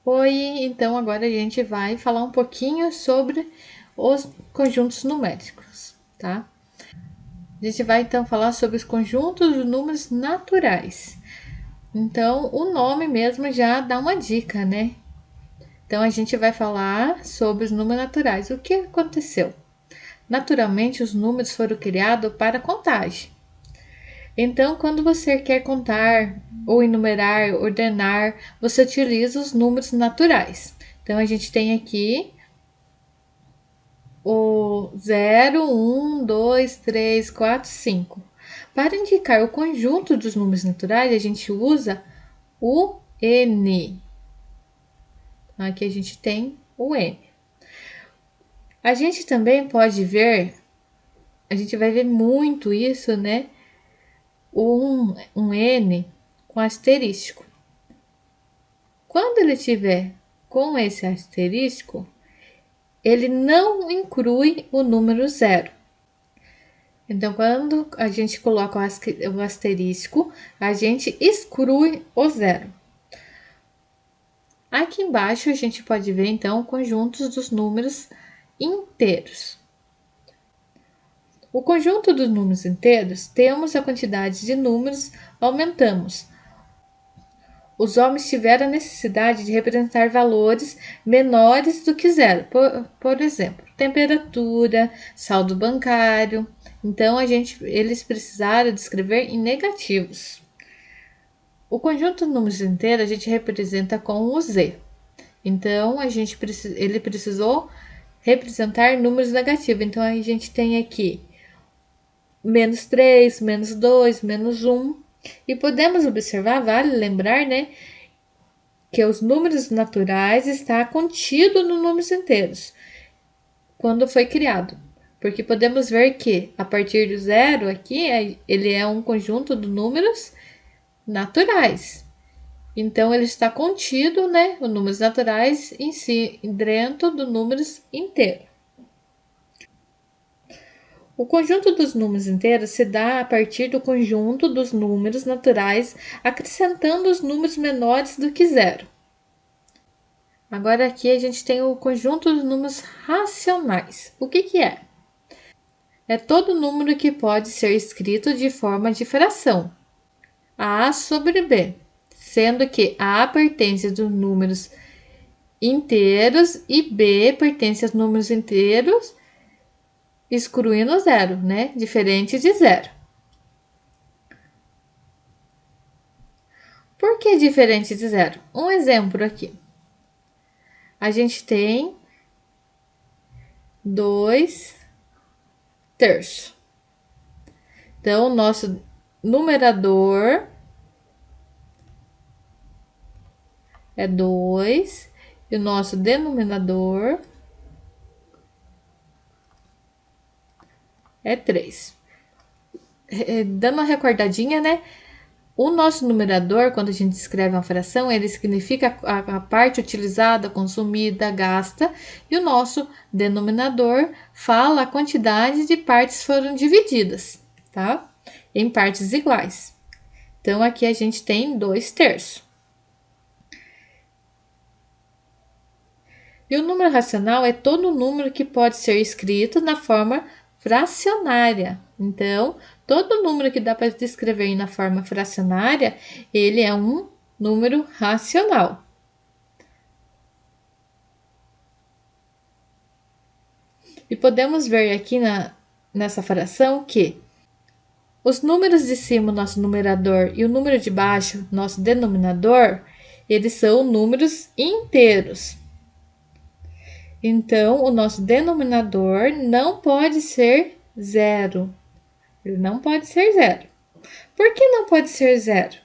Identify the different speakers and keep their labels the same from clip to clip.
Speaker 1: Oi, então agora a gente vai falar um pouquinho sobre os conjuntos numéricos, tá? A gente vai então falar sobre os conjuntos de números naturais. Então, o nome mesmo já dá uma dica, né? Então, a gente vai falar sobre os números naturais. O que aconteceu? Naturalmente, os números foram criados para contagem. Então, quando você quer contar ou enumerar, ordenar, você utiliza os números naturais. Então, a gente tem aqui o 0, 1, 2, 3, 4, 5. Para indicar o conjunto dos números naturais, a gente usa o N. Aqui a gente tem o N. A gente também pode ver, a gente vai ver muito isso, né? Um N com asterisco. Quando ele tiver com esse asterisco, ele não inclui o número 0. Então, quando a gente coloca o asterisco, a gente exclui o 0. Aqui embaixo a gente pode ver então conjuntos dos números inteiros. O conjunto dos números inteiros, temos a quantidade de números, aumentamos. Os homens tiveram a necessidade de representar valores menores do que zero, por exemplo, temperatura, saldo bancário. Então, eles precisaram descrever em negativos. O conjunto de números inteiros a gente representa com o Z. Então, ele precisou representar números negativos. Então, a gente tem aqui -3, -2, -1. E podemos observar, vale lembrar, né, que os números naturais está contido nos números inteiros quando foi criado. Porque podemos ver que a partir do zero aqui, ele é um conjunto de números naturais. Então, ele está contido, né, os números naturais em si, dentro dos números inteiros. O conjunto dos números inteiros se dá a partir do conjunto dos números naturais, acrescentando os números menores do que zero. Agora aqui a gente tem o conjunto dos números racionais. O que é? É todo número que pode ser escrito de forma de fração, A sobre B, sendo que A pertence aos números inteiros e B pertence aos números inteiros, excluindo zero, né? Diferente de zero. Por que diferente de zero? Um exemplo aqui. A gente tem 2/3. Então, o nosso numerador é 2 e o nosso denominador é 3. Dando uma recordadinha, né? O nosso numerador, quando a gente escreve uma fração, ele significa a parte utilizada, consumida, gasta, e o nosso denominador fala a quantidade de partes foram divididas, tá? Em partes iguais. Então, aqui a gente tem 2/3. E o número racional é todo número que pode ser escrito na forma fracionária. Então, todo número que dá para descrever na forma fracionária, ele é um número racional. E podemos ver aqui nessa fração que os números de cima, nosso numerador, e o número de baixo, nosso denominador, eles são números inteiros. Então, o nosso denominador não pode ser zero. Ele não pode ser zero. Por que não pode ser zero?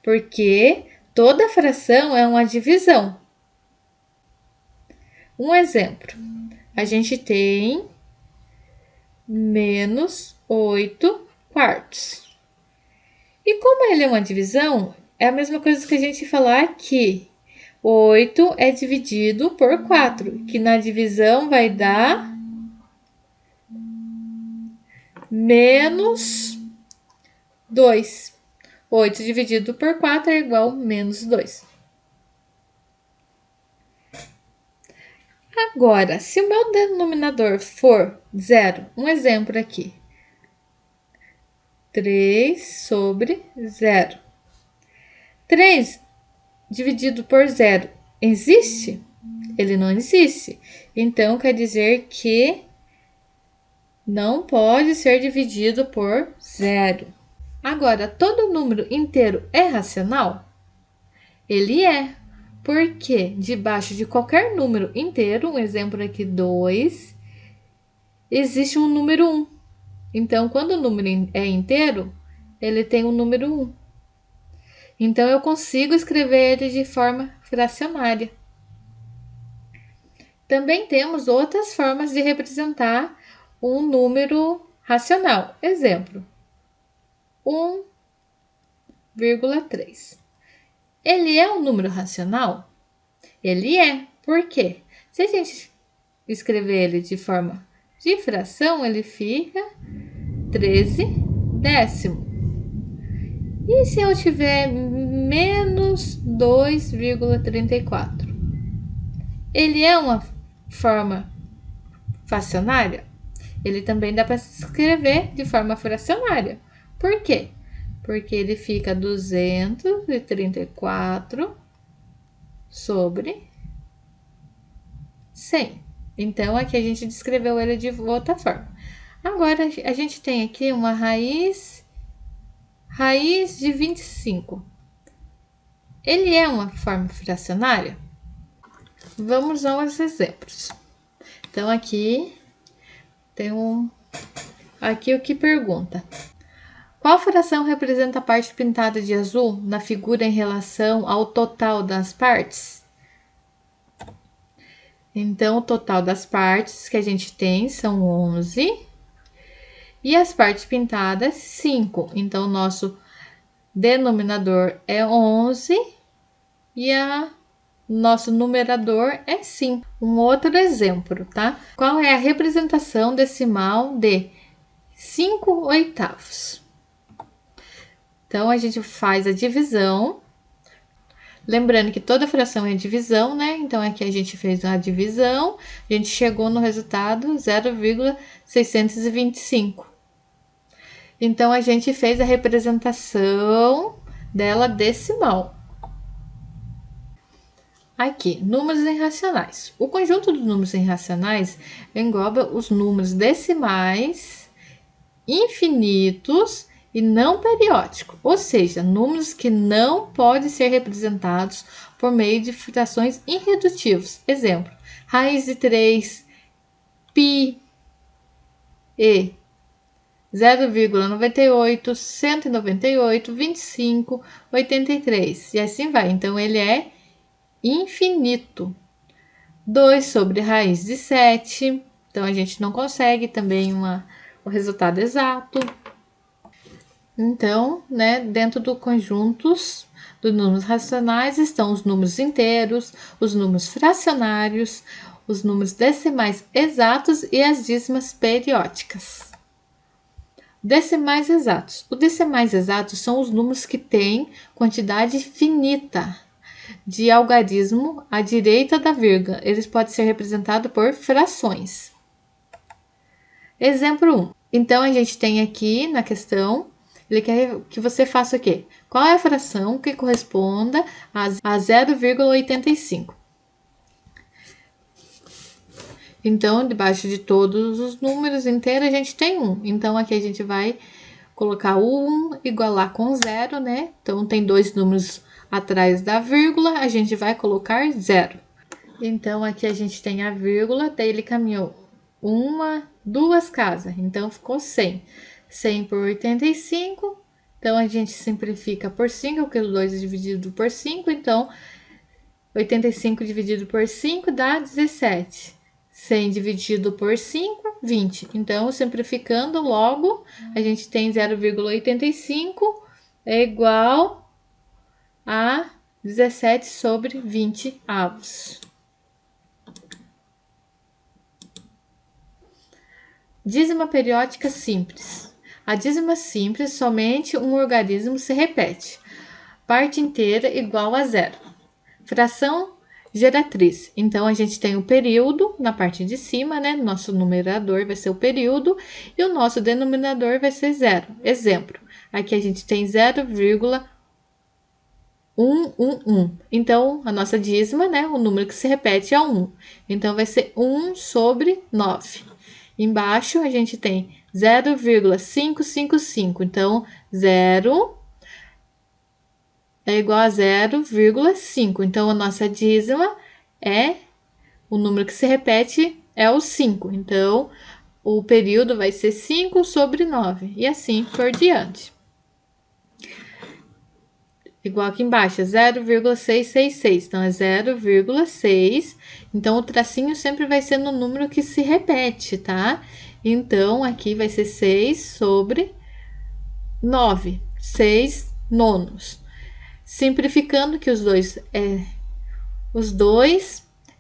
Speaker 1: Porque toda fração é uma divisão. Um exemplo, a gente tem -8/4. E como ele é uma divisão, é a mesma coisa que a gente falar que 8 é dividido por 4, que na divisão vai dar -2. 8 dividido por 4 é igual a -2. Agora, se o meu denominador for zero, um exemplo aqui. 3 sobre 0. 3 dividido por 0 existe? Ele não existe. Então, quer dizer que não pode ser dividido por 0. Agora, todo número inteiro é racional? Ele é. Porque debaixo de qualquer número inteiro, um exemplo aqui 2, existe um número 1. Então, quando o número é inteiro, ele tem o número 1. Então, eu consigo escrever ele de forma fracionária. Também temos outras formas de representar um número racional. Exemplo, 1,3. Ele é um número racional? Ele é. Por quê? Se a gente escrever ele de forma de fração, ele fica 13 décimo. E se eu tiver menos 2,34? Ele é uma forma fracionária? Ele também dá para escrever de forma fracionária. Por quê? Porque ele fica 234 sobre 100. Então, aqui a gente descreveu ele de outra forma. Agora, a gente tem aqui uma raiz de 25. Ele é uma forma fracionária? Vamos aos exemplos. Então, aqui tem aqui o que pergunta. Qual fração representa a parte pintada de azul na figura em relação ao total das partes? Então, o total das partes que a gente tem são 11 e as partes pintadas 5. Então, o nosso denominador é 11 e nosso numerador é 5. Um outro exemplo, tá? Qual é a representação decimal de 5/8? Então, a gente faz a divisão. Lembrando que toda fração é divisão, né? Então, aqui a gente fez a divisão, a gente chegou no resultado 0,625. Então, a gente fez a representação dela decimal. Aqui, números irracionais. O conjunto dos números irracionais engloba os números decimais, infinitos e não periódicos, ou seja, números que não podem ser representados por meio de frações irredutíveis. Exemplo, raiz de 3, π e 0,98, 198, 25, 83 e assim vai. Então, ele é infinito. 2 sobre raiz de 7. Então, a gente não consegue também o resultado exato. Então, né, dentro do conjuntos dos números racionais estão os números inteiros, os números fracionários, os números decimais exatos e as dízimas periódicas. Decimais exatos. Os decimais exatos são os números que têm quantidade finita de algarismo à direita da vírgula. Eles podem ser representados por frações. Exemplo 1. Então, a gente tem aqui na questão, ele quer que você faça o quê? Qual é a fração que corresponda a 0,85? Então, debaixo de todos os números inteiros, a gente tem 1. Então, aqui a gente vai colocar o 1 igualar com 0, né? Então, tem dois números atrás da vírgula, a gente vai colocar 0. Então, aqui a gente tem a vírgula, daí ele caminhou duas casas, então ficou 100. 100 por 85, então a gente simplifica por 5, porque o 2 é dividido por 5, então 85 dividido por 5 dá 17. 100 dividido por 5, 20. Então, simplificando, logo, a gente tem 0,85 é igual a 17 sobre 20 avos. Dízima periódica simples. A dízima simples, somente um algarismo se repete. Parte inteira igual a 0. Fração geratriz. Então, a gente tem o período na parte de cima, né? Nosso numerador vai ser o período e o nosso denominador vai ser 0. Exemplo, aqui a gente tem 0,111. Então, a nossa dízima, né? O número que se repete é 1. Então, vai ser 1 sobre 9. Embaixo, a gente tem 0,555. Então, 0 é igual a 0,5. Então, a nossa dízima é o número que se repete é o 5. Então, o período vai ser 5 sobre 9. E assim por diante. Igual aqui embaixo, é 0,666. Então, é 0,6. Então, o tracinho sempre vai ser no número que se repete, tá? Então, aqui vai ser 6 sobre 9. 6 nonos. Simplificando que os dois,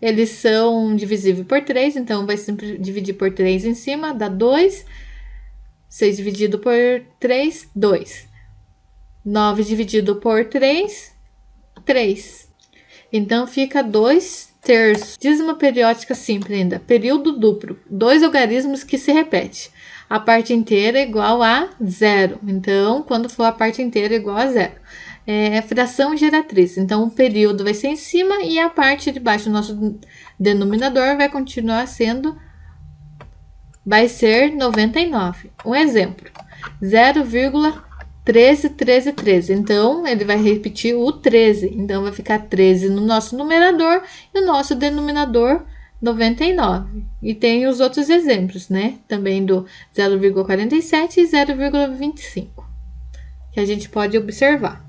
Speaker 1: eles são divisíveis por 3, então vai sempre dividir por 3 em cima, dá 2. 6 dividido por 3, 2. 9 dividido por 3, 3. Então, fica 2 terços. Dízima periódica simples ainda. Período duplo. 2 algarismos que se repetem. A parte inteira é igual a 0. Então, quando for a parte inteira é igual a 0. Fração geratriz. Então, o período vai ser em cima e a parte de baixo, o nosso denominador, vai continuar sendo, vai ser 99. Um exemplo, 0,131313. Então, ele vai repetir o 13. Então, vai ficar 13 no nosso numerador e o nosso denominador 99. E tem os outros exemplos, né? Também do 0,47 e 0,25, que a gente pode observar.